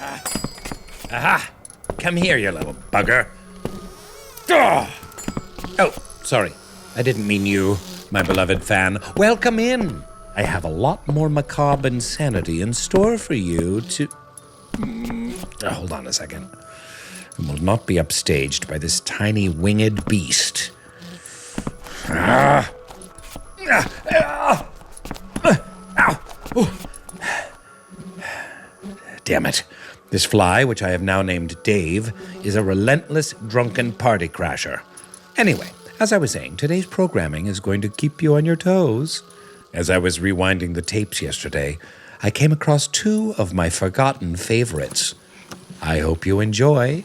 Aha! Come here, you little bugger. Oh, sorry. I didn't mean you, my beloved fan. Welcome in. I have a lot more macabre insanity in store for you to... hold on a second. I will not be upstaged by this tiny winged beast. Damn it. This fly, which I have now named Dave, is a relentless, drunken party crasher. Anyway, as I was saying, today's programming is going to keep you on your toes. As I was rewinding the tapes yesterday, I came across two of my forgotten favorites. I hope you enjoy.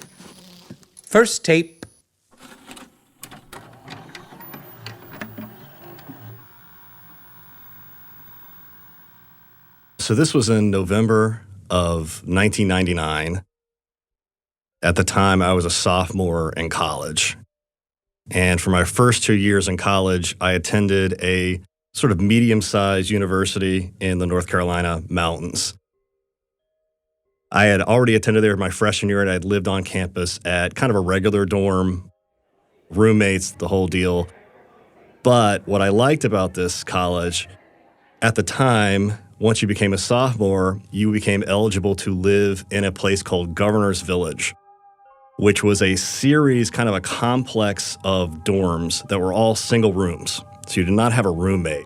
First tape. So this was in November of 1999. At the time, I was a sophomore in college. And for my first 2 years in college, I attended a sort of medium-sized university in the North Carolina mountains. I had already attended there my freshman year, and I'd lived on campus at kind of a regular dorm, roommates, the whole deal. But what I liked about this college, at the time, once you became a sophomore, you became eligible to live in a place called Governor's Village, which was a series, kind of a complex of dorms that were all single rooms. So you did not have a roommate.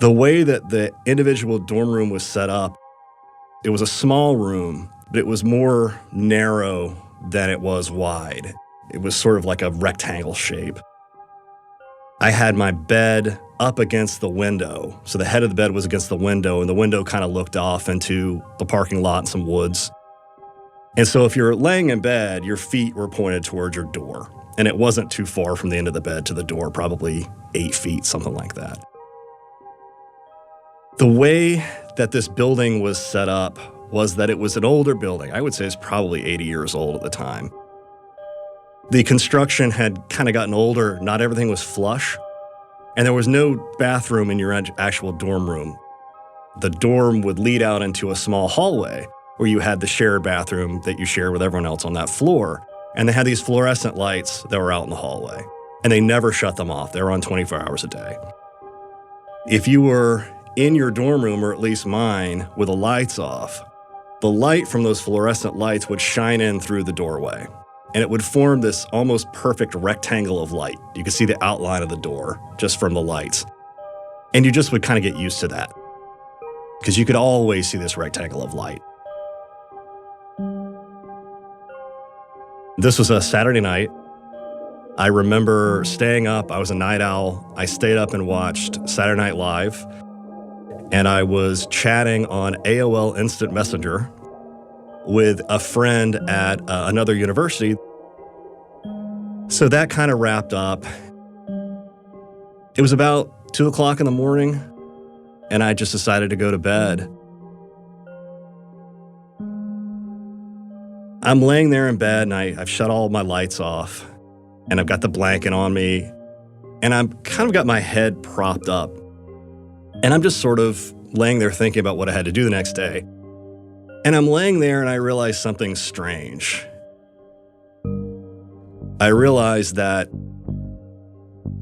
The way that the individual dorm room was set up, it was a small room, but it was more narrow than it was wide. It was sort of like a rectangle shape. I had my bed up against the window. So the head of the bed was against the window, and the window kind of looked off into the parking lot and some woods. And so if you're laying in bed, your feet were pointed towards your door. And it wasn't too far from the end of the bed to the door, probably 8 feet, something like that. The way that this building was set up was that it was an older building. I would say it's probably 80 years old at the time. The construction had kind of gotten older. Not everything was flush. And there was no bathroom in your actual dorm room. The dorm would lead out into a small hallway where you had the shared bathroom that you shared with everyone else on that floor. And they had these fluorescent lights that were out in the hallway. And they never shut them off. They were on 24 hours a day. If you were in your dorm room, or at least mine, with the lights off, the light from those fluorescent lights would shine in through the doorway. And it would form this almost perfect rectangle of light. You could see the outline of the door just from the lights. And you just would kind of get used to that, because you could always see this rectangle of light. This was a Saturday night. I remember staying up. I was a night owl. I stayed up and watched Saturday Night Live. And I was chatting on AOL Instant Messenger with a friend at another university. So that kind of wrapped up. It was about 2 o'clock in the morning, and I just decided to go to bed. I'm laying there in bed, and I've shut all my lights off, and I've got the blanket on me, and I've kind of got my head propped up. And I'm just sort of laying there thinking about what I had to do the next day. And I'm laying there and I realize something strange. I realized that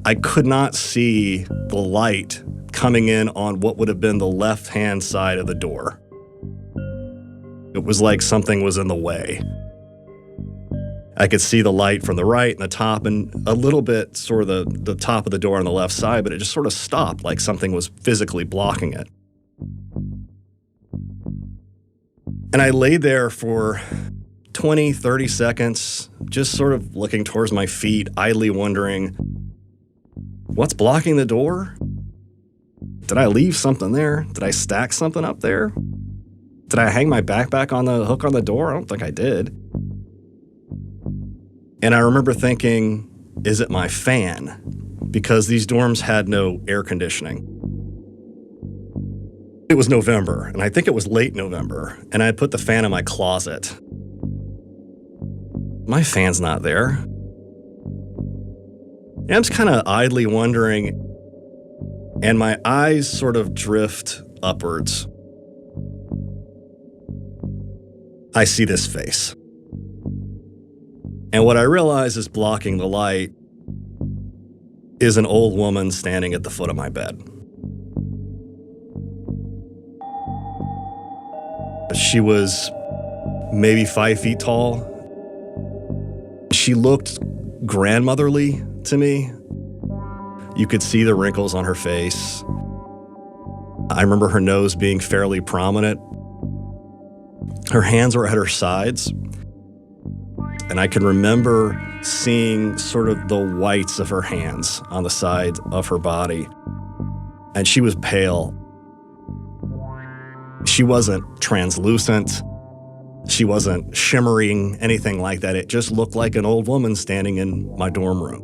I could not see the light coming in on what would have been the left-hand side of the door. It was like something was in the way. I could see the light from the right and the top and a little bit sort of the top of the door on the left side, but it just sort of stopped, like something was physically blocking it. And I lay there for 20, 30 seconds, just sort of looking towards my feet, idly wondering, what's blocking the door? Did I leave something there? Did I stack something up there? Did I hang my backpack on the hook on the door? I don't think I did. And I remember thinking, is it my fan? Because these dorms had no air conditioning. It was November, and I think it was late November, and I had put the fan in my closet. My fan's not there. And I'm just kind of idly wondering, and my eyes sort of drift upwards. I see this face. And what I realize is blocking the light is an old woman standing at the foot of my bed. She was maybe 5 feet tall. She looked grandmotherly to me. You could see the wrinkles on her face. I remember her nose being fairly prominent. Her hands were at her sides. And I can remember seeing sort of the whites of her hands on the side of her body. And she was pale. She wasn't translucent. She wasn't shimmering, anything like that. It just looked like an old woman standing in my dorm room.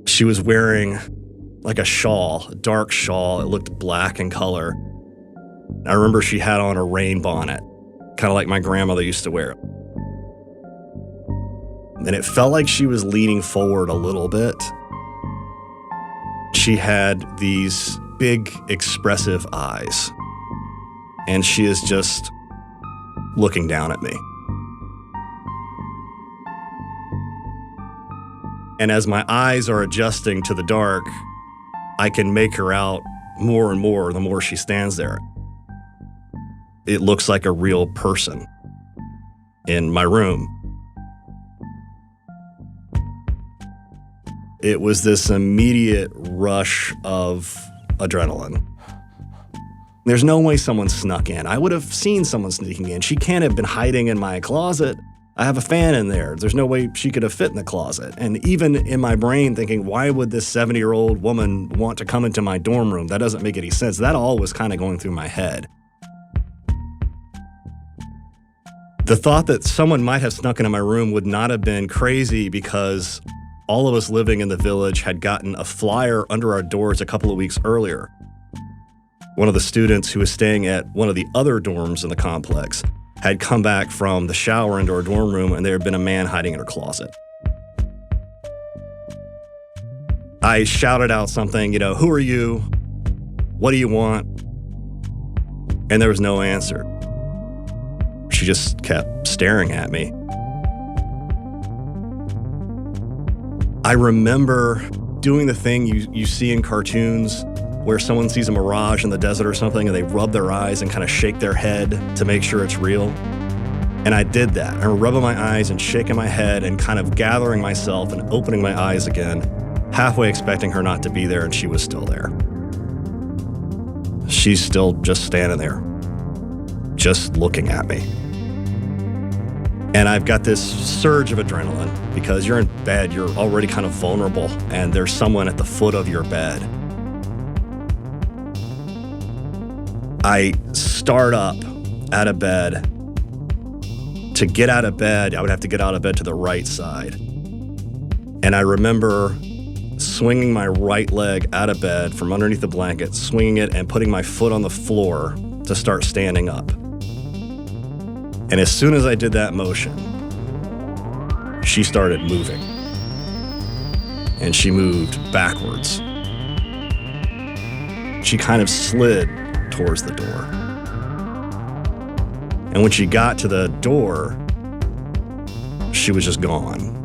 She was wearing like a shawl, a dark shawl. It looked black in color. I remember she had on a rain bonnet, kind of like my grandmother used to wear. And it felt like she was leaning forward a little bit. She had these big, expressive eyes. And she is just looking down at me. And as my eyes are adjusting to the dark, I can make her out more and more the more she stands there. It looks like a real person in my room. It was this immediate rush of adrenaline. There's no way someone snuck in. I would have seen someone sneaking in. She can't have been hiding in my closet. I have a fan in there. There's no way she could have fit in the closet. And even in my brain thinking, why would this 70-year-old woman want to come into my dorm room? That doesn't make any sense. That all was kind of going through my head. The thought that someone might have snuck into my room would not have been crazy because all of us living in the village had gotten a flyer under our doors a couple of weeks earlier. One of the students who was staying at one of the other dorms in the complex had come back from the shower into our dorm room, and there had been a man hiding in her closet. I shouted out something, who are you? What do you want? And there was no answer. She just kept staring at me. I remember doing the thing you see in cartoons where someone sees a mirage in the desert or something and they rub their eyes and kind of shake their head to make sure it's real. And I did that. I remember rubbing my eyes and shaking my head and kind of gathering myself and opening my eyes again, halfway expecting her not to be there, and she was still there. She's still just standing there, just looking at me. And I've got this surge of adrenaline because you're in bed, you're already kind of vulnerable, and there's someone at the foot of your bed. I start up out of bed. To get out of bed, I would have to get out of bed to the right side. And I remember swinging my right leg out of bed from underneath the blanket, swinging it and putting my foot on the floor to start standing up. And as soon as I did that motion, she started moving. And she moved backwards. She kind of slid towards the door. And when she got to the door, she was just gone.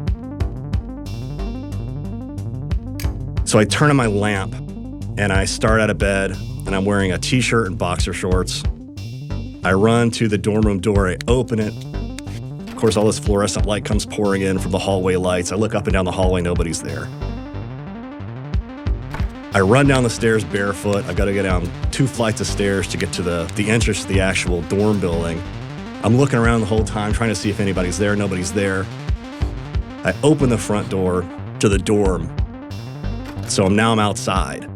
So I turn on my lamp and I start out of bed, and I'm wearing a t-shirt and boxer shorts. I run to the dorm room door, I open it. Of course, all this fluorescent light comes pouring in from the hallway lights. I look up and down the hallway, nobody's there. I run down the stairs barefoot. I've got to get down 2 flights of stairs to get to the entrance to the actual dorm building. I'm looking around the whole time, trying to see if anybody's there. Nobody's there. I open the front door to the dorm. So I'm outside.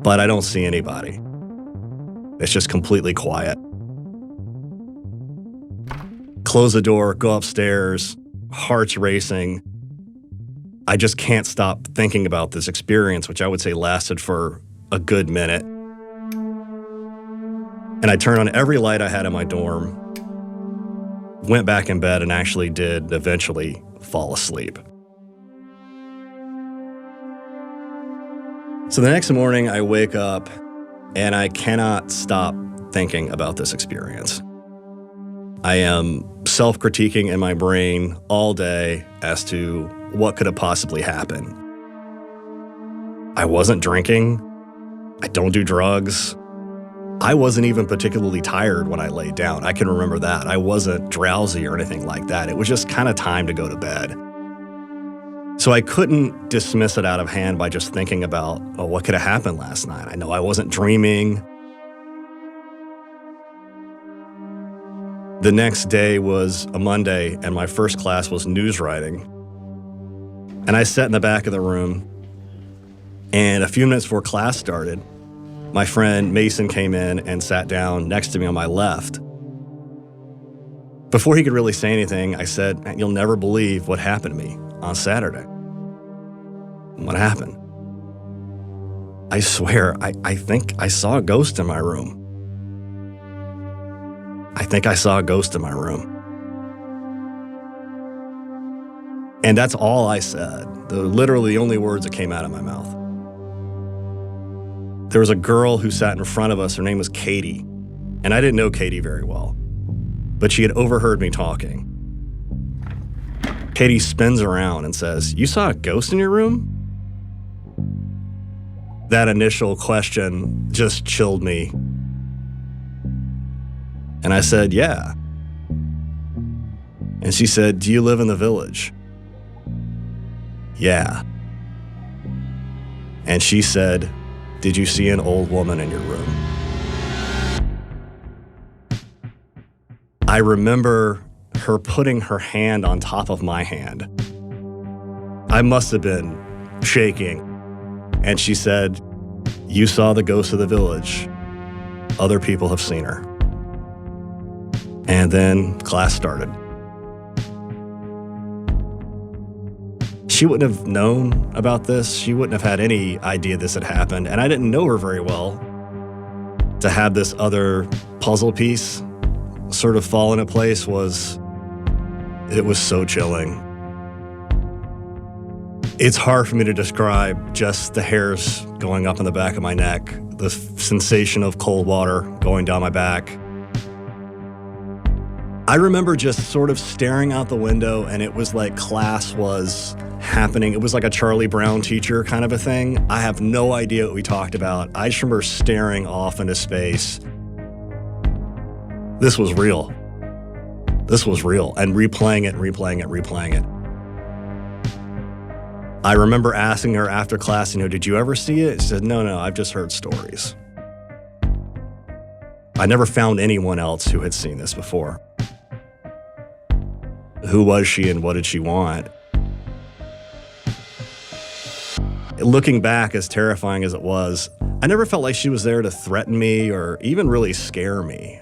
But I don't see anybody. It's just completely quiet. Close the door, go upstairs, heart's racing. I just can't stop thinking about this experience, which I would say lasted for a good minute. And I turned on every light I had in my dorm, went back in bed, and actually did eventually fall asleep. So the next morning I wake up and I cannot stop thinking about this experience. I am self-critiquing in my brain all day as to what could have possibly happened. I wasn't drinking. I don't do drugs. I wasn't even particularly tired when I laid down. I can remember that. I wasn't drowsy or anything like that. It was just kind of time to go to bed. So I couldn't dismiss it out of hand by just thinking about, oh, what could have happened last night? I know I wasn't dreaming. The next day was a Monday, and my first class was news writing. And I sat in the back of the room, and a few minutes before class started, my friend Mason came in and sat down next to me on my left. Before he could really say anything, I said, "You'll never believe what happened to me on Saturday." "What happened?" "I swear, I think I saw a ghost in my room. I think I saw a ghost in my room." And that's all I said. Literally the only words that came out of my mouth. There was a girl who sat in front of us. Her name was Katie. And I didn't know Katie very well, but she had overheard me talking. Katie spins around and says, "You saw a ghost in your room?" That initial question just chilled me. And I said, "Yeah." And she said, "Do you live in the village?" "Yeah." And she said, "Did you see an old woman in your room?" I remember her putting her hand on top of my hand. I must have been shaking. And she said, "You saw the ghost of the village. Other people have seen her." And then class started. She wouldn't have known about this. She wouldn't have had any idea this had happened. And I didn't know her very well. To have this other puzzle piece sort of fall into place was so chilling. It's hard for me to describe just the hairs going up in the back of my neck, the sensation of cold water going down my back. I remember just sort of staring out the window, and it was like class was happening. It was like a Charlie Brown teacher kind of a thing. I have no idea what we talked about. I just remember staring off into space. This was real. This was real. And replaying it, replaying it, replaying it. I remember asking her after class, "Did you ever see it?" She said, No, I've just heard stories." I never found anyone else who had seen this before. Who was she and what did she want? Looking back, as terrifying as it was, I never felt like she was there to threaten me or even really scare me.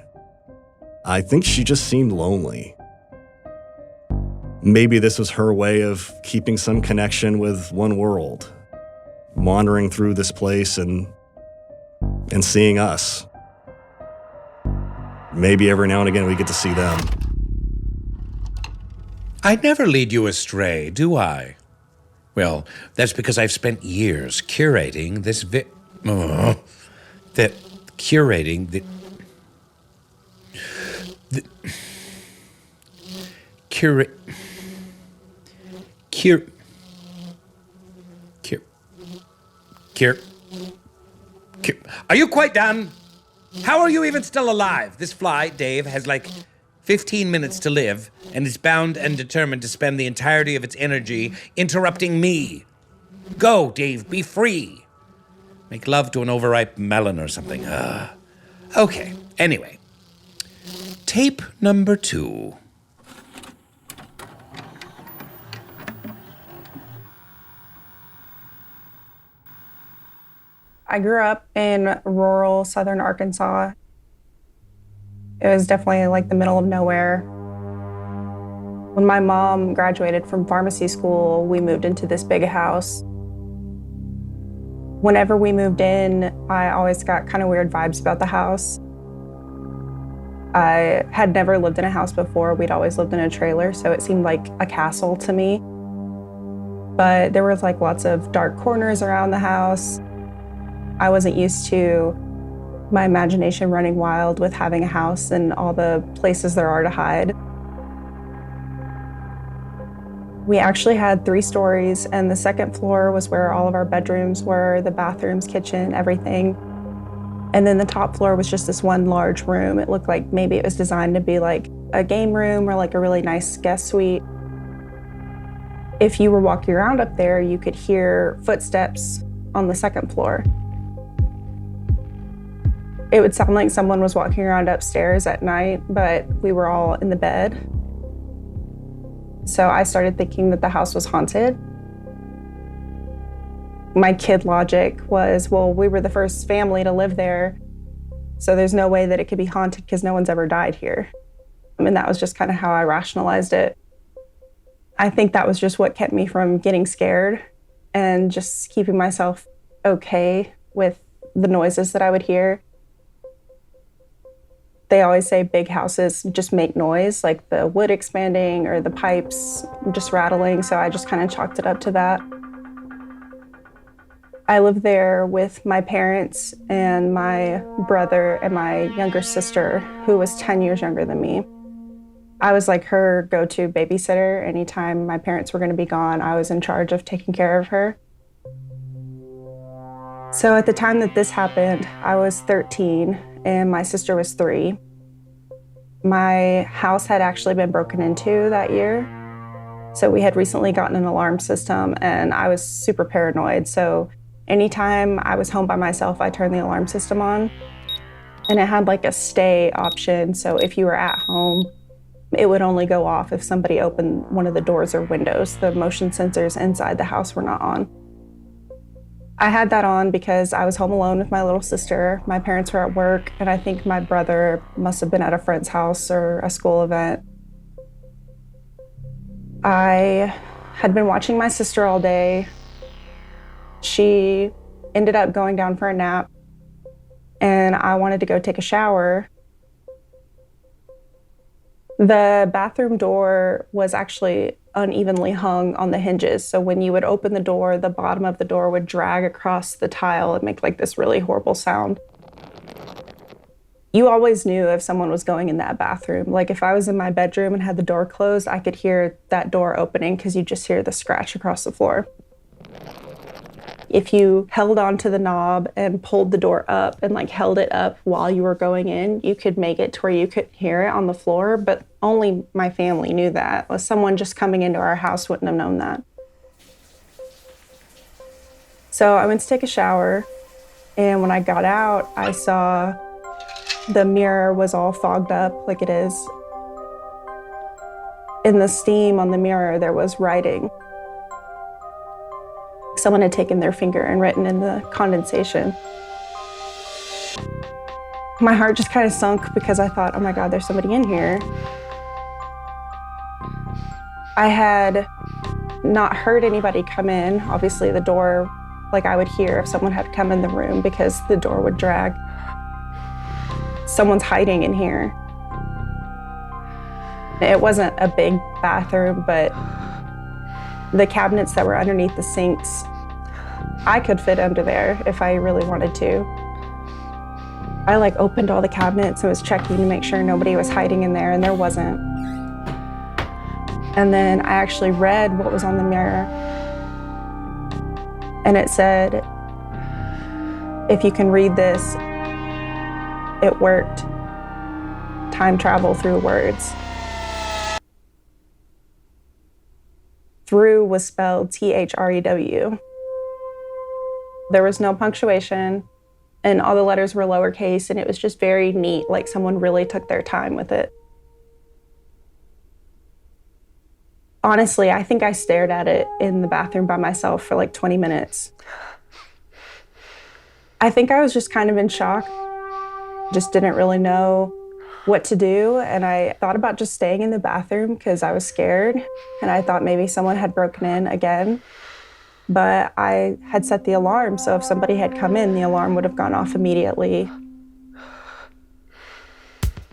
I think she just seemed lonely. Maybe this was her way of keeping some connection with one world, wandering through this place and seeing us. Maybe every now and again we get to see them. I never lead you astray, do I? Well, that's because I've spent years curating this Are you quite done? How are you even still alive? This fly, Dave, has like 15 minutes to live, and is bound and determined to spend the entirety of its energy interrupting me. Go, Dave, be free. Make love to an overripe melon or something. Okay, anyway. Tape number 2. I grew up in rural southern Arkansas. It was definitely like the middle of nowhere. When my mom graduated from pharmacy school, we moved into this big house. Whenever we moved in, I always got kind of weird vibes about the house. I had never lived in a house before. We'd always lived in a trailer, so it seemed like a castle to me. But there was like lots of dark corners around the house. I wasn't used to my imagination running wild with having a house and all the places there are to hide. We actually had 3 stories, and the second floor was where all of our bedrooms were, the bathrooms, kitchen, everything. And then the top floor was just this one large room. It looked like maybe it was designed to be like a game room or like a really nice guest suite. If you were walking around up there, you could hear footsteps on the second floor. It would sound like someone was walking around upstairs at night, but we were all in the bed. So I started thinking that the house was haunted. My kid logic was, well, we were the first family to live there, so there's no way that it could be haunted because no one's ever died here. And that was just kind of how I rationalized it. I think that was just what kept me from getting scared and just keeping myself okay with the noises that I would hear. They always say big houses just make noise, like the wood expanding or the pipes just rattling, so I just kind of chalked it up to that. I lived there with my parents and my brother and my younger sister, who was 10 years younger than me. I was like her go-to babysitter. Anytime my parents were going to be gone, I was in charge of taking care of her. So at the time that this happened, I was 13 and my sister was 3. My house had actually been broken into that year. So we had recently gotten an alarm system and I was super paranoid. So anytime I was home by myself, I turned the alarm system on. And it had like a stay option. So if you were at home, it would only go off if somebody opened one of the doors or windows. The motion sensors inside the house were not on. I had that on because I was home alone with my little sister. My parents were at work, and I think my brother must have been at a friend's house or a school event. I had been watching my sister all day. She ended up going down for a nap, and I wanted to go take a shower. The bathroom door was actually unevenly hung on the hinges. So when you would open the door, the bottom of the door would drag across the tile and make like this really horrible sound. You always knew if someone was going in that bathroom. Like if I was in my bedroom and had the door closed, I could hear that door opening because you just hear the scratch across the floor. If you held onto the knob and pulled the door up and like held it up while you were going in, you could make it to where you could hear it on the floor, but only my family knew that. Someone just coming into our house wouldn't have known that. So I went to take a shower, and when I got out, I saw the mirror was all fogged up like it is. In the steam on the mirror, there was writing. Someone had taken their finger and written in the condensation. My heart just kind of sunk because I thought, oh my God, there's somebody in here. I had not heard anybody come in. Obviously the door, like I would hear if someone had come in the room because the door would drag. Someone's hiding in here. It wasn't a big bathroom, but the cabinets that were underneath the sinks, I could fit under there if I really wanted to. I like opened all the cabinets and was checking to make sure nobody was hiding in there, and there wasn't. And then I actually read what was on the mirror. And it said, if you can read this, it worked. Time travel through words. Through was spelled T-H-R-E-W. There was no punctuation, and all the letters were lowercase, and it was just very neat, like someone really took their time with it. Honestly, I think I stared at it in the bathroom by myself for like 20 minutes. I think I was just kind of in shock, just didn't really know what to do, and I thought about just staying in the bathroom because I was scared, and I thought maybe someone had broken in again. But I had set the alarm, so if somebody had come in, the alarm would have gone off immediately.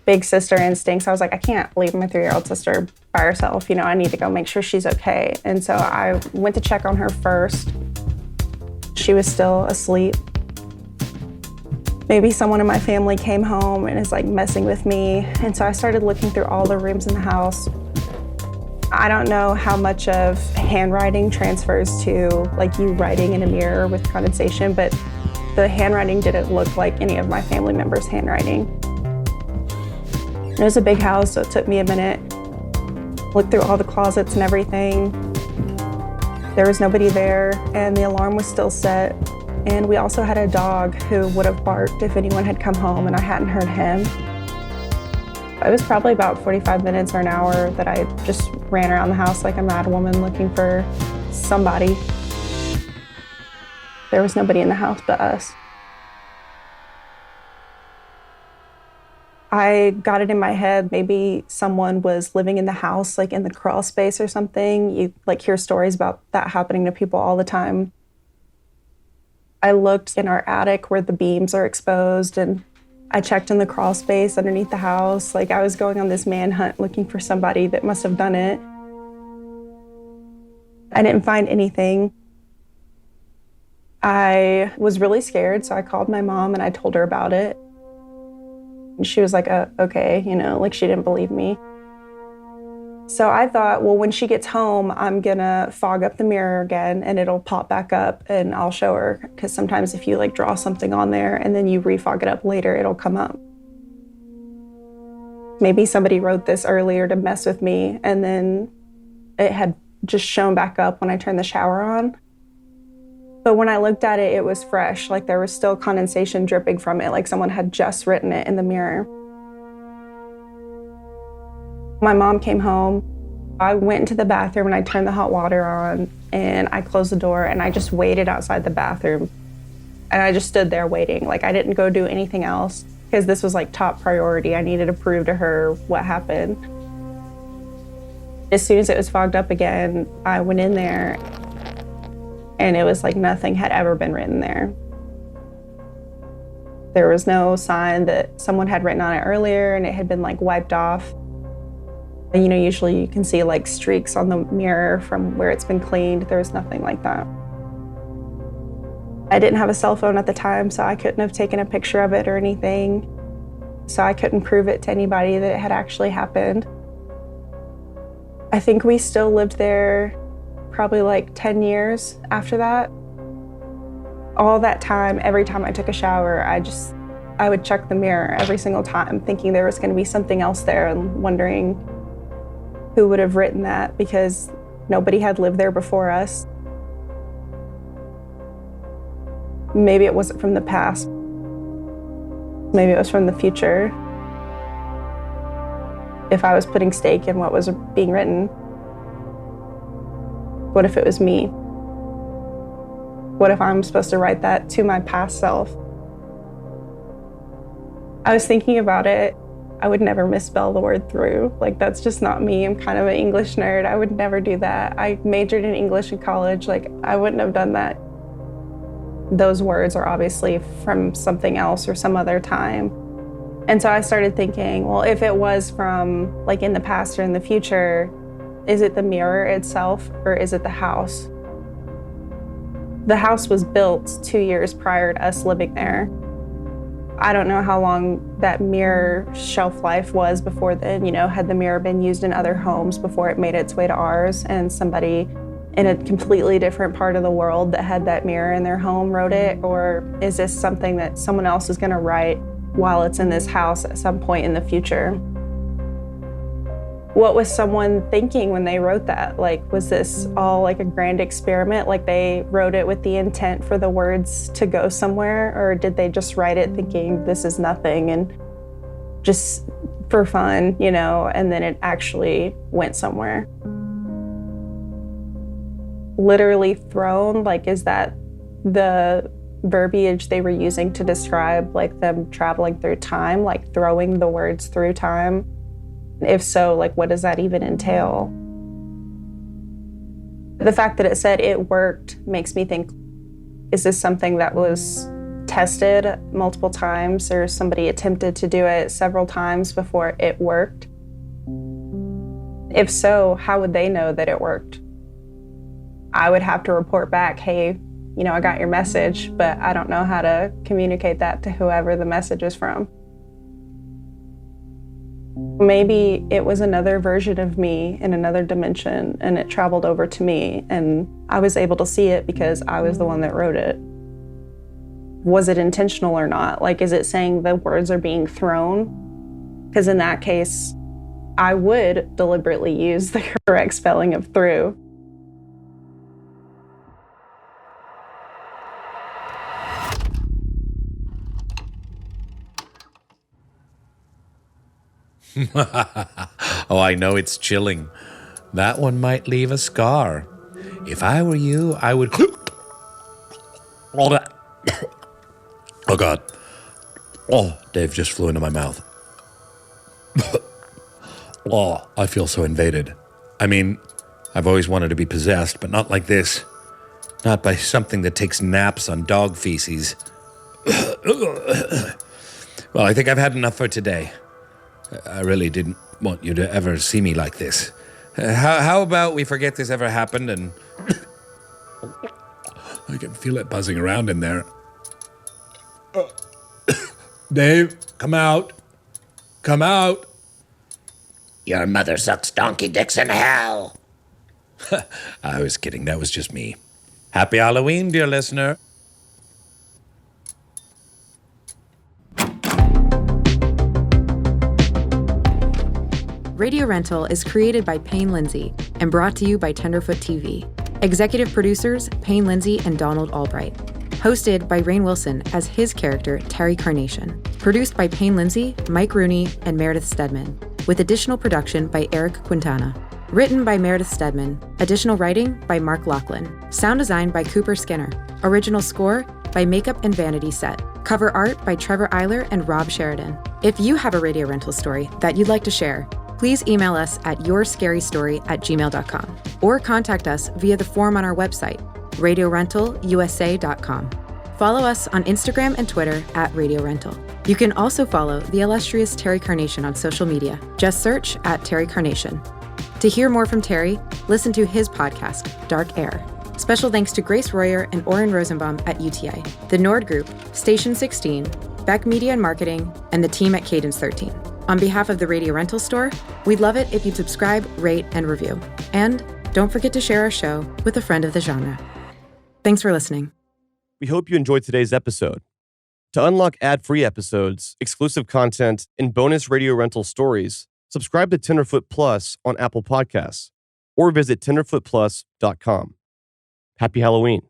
Big sister instincts. I was like, I can't leave my 3-year-old sister by herself. You know, I need to go make sure she's okay. And so I went to check on her first. She was still asleep. maybe someone in my family came home and is like messing with me. And so I started looking through all the rooms in the house. I don't know how much of handwriting transfers to like you writing in a mirror with condensation, but the handwriting didn't look like any of my family members' handwriting. It was a big house, so it took me a minute. Looked through all the closets and everything. There was nobody there, and the alarm was still set. And we also had a dog who would have barked if anyone had come home and I hadn't heard him. It was probably about 45 minutes or an hour that I just ran around the house like a mad woman looking for somebody. There was nobody in the house but us. I got it in my head, maybe someone was living in the house, like in the crawl space or something. You like hear stories about that happening to people all the time. I looked in our attic where the beams are exposed, and I checked in the crawl space underneath the house. Like I was going on this manhunt looking for somebody that must have done it. I didn't find anything. I was really scared, so I called my mom and I told her about it. And she was like, okay, like she didn't believe me. So I thought, well, when she gets home, I'm gonna fog up the mirror again and it'll pop back up and I'll show her. Because sometimes if you like draw something on there and then you refog it up later, it'll come up. Maybe somebody wrote this earlier to mess with me and then it had just shown back up when I turned the shower on. But when I looked at it, it was fresh. Like there was still condensation dripping from it, like someone had just written it in the mirror. My mom came home. I went into the bathroom and I turned the hot water on and I closed the door and I just waited outside the bathroom. And I just stood there waiting. Like I didn't go do anything else because this was like top priority. I needed to prove to her what happened. As soon as it was fogged up again, I went in there and it was like nothing had ever been written there. There was no sign that someone had written on it earlier and it had been like wiped off. Usually you can see like streaks on the mirror from where it's been cleaned. There was nothing like that. I didn't have a cell phone at the time, so I couldn't have taken a picture of it or anything. So I couldn't prove it to anybody that it had actually happened. I think we still lived there probably like 10 years after that. All that time, every time I took a shower, I would check the mirror every single time, thinking there was going to be something else there and wondering who would have written that because nobody had lived there before us. Maybe it wasn't from the past. Maybe it was from the future. If I was putting stake in what was being written, what if it was me? What if I'm supposed to write that to my past self? I was thinking about it. I would never misspell the word through. Like, that's just not me. I'm kind of an English nerd. I would never do that. I majored in English in college. Like, I wouldn't have done that. Those words are obviously from something else or some other time. And so I started thinking, well, if it was from like in the past or in the future, is it the mirror itself or is it the house? The house was built 2 years prior to us living there. I don't know how long that mirror shelf life was before then. Had the mirror been used in other homes before it made its way to ours and somebody in a completely different part of the world that had that mirror in their home wrote it? Or is this something that someone else is gonna write while it's in this house at some point in the future? What was someone thinking when they wrote that? Like, was this all like a grand experiment? Like they wrote it with the intent for the words to go somewhere? Or did they just write it thinking this is nothing and just for fun, and then it actually went somewhere? Literally thrown, like, is that the verbiage they were using to describe like them traveling through time, like throwing the words through time? If so, like, what does that even entail? The fact that it said it worked makes me think, is this something that was tested multiple times or somebody attempted to do it several times before it worked? If so, how would they know that it worked? I would have to report back, hey, I got your message, but I don't know how to communicate that to whoever the message is from. Maybe it was another version of me in another dimension, and it traveled over to me, and I was able to see it because I was the one that wrote it. Was it intentional or not? Like, is it saying the words are being thrown? Because in that case, I would deliberately use the correct spelling of through. Oh, I know it's chilling. That one might leave a scar. If I were you, I would... Oh, God. Oh, Dave just flew into my mouth. Oh, I feel so invaded. I mean, I've always wanted to be possessed, but not like this. Not by something that takes naps on dog feces. Well, I think I've had enough for today. I really didn't want you to ever see me like this. How about we forget this ever happened and... I can feel it buzzing around in there. Dave, come out. Come out. Your mother sucks donkey dicks in hell. I was kidding. That was just me. Happy Halloween, dear listener. Radio Rental is created by Payne Lindsay and brought to you by Tenderfoot TV. Executive producers Payne Lindsay and Donald Albright. Hosted by Rainn Wilson as his character, Terry Carnation. Produced by Payne Lindsay, Mike Rooney, and Meredith Stedman. With additional production by Eric Quintana. Written by Meredith Stedman. Additional writing by Mark Lachlan. Sound design by Cooper Skinner. Original score by Makeup and Vanity Set. Cover art by Trevor Eiler and Rob Sheridan. If you have a radio rental story that you'd like to share, please email us at yourscarystory@gmail.com or contact us via the form on our website, radiorentalusa.com. Follow us on Instagram and Twitter @Radio Rental. You can also follow the illustrious Terry Carnation on social media. Just search @Terry Carnation. To hear more from Terry, listen to his podcast, Dark Air. Special thanks to Grace Royer and Oren Rosenbaum at UTA, the Nord Group, Station 16, Beck Media and Marketing, and the team at Cadence 13. On behalf of the Radio Rental Store, we'd love it if you'd subscribe, rate, and review. And don't forget to share our show with a friend of the genre. Thanks for listening. We hope you enjoyed today's episode. To unlock ad-free episodes, exclusive content, and bonus Radio Rental stories, subscribe to Tenderfoot Plus on Apple Podcasts or visit tenderfootplus.com. Happy Halloween.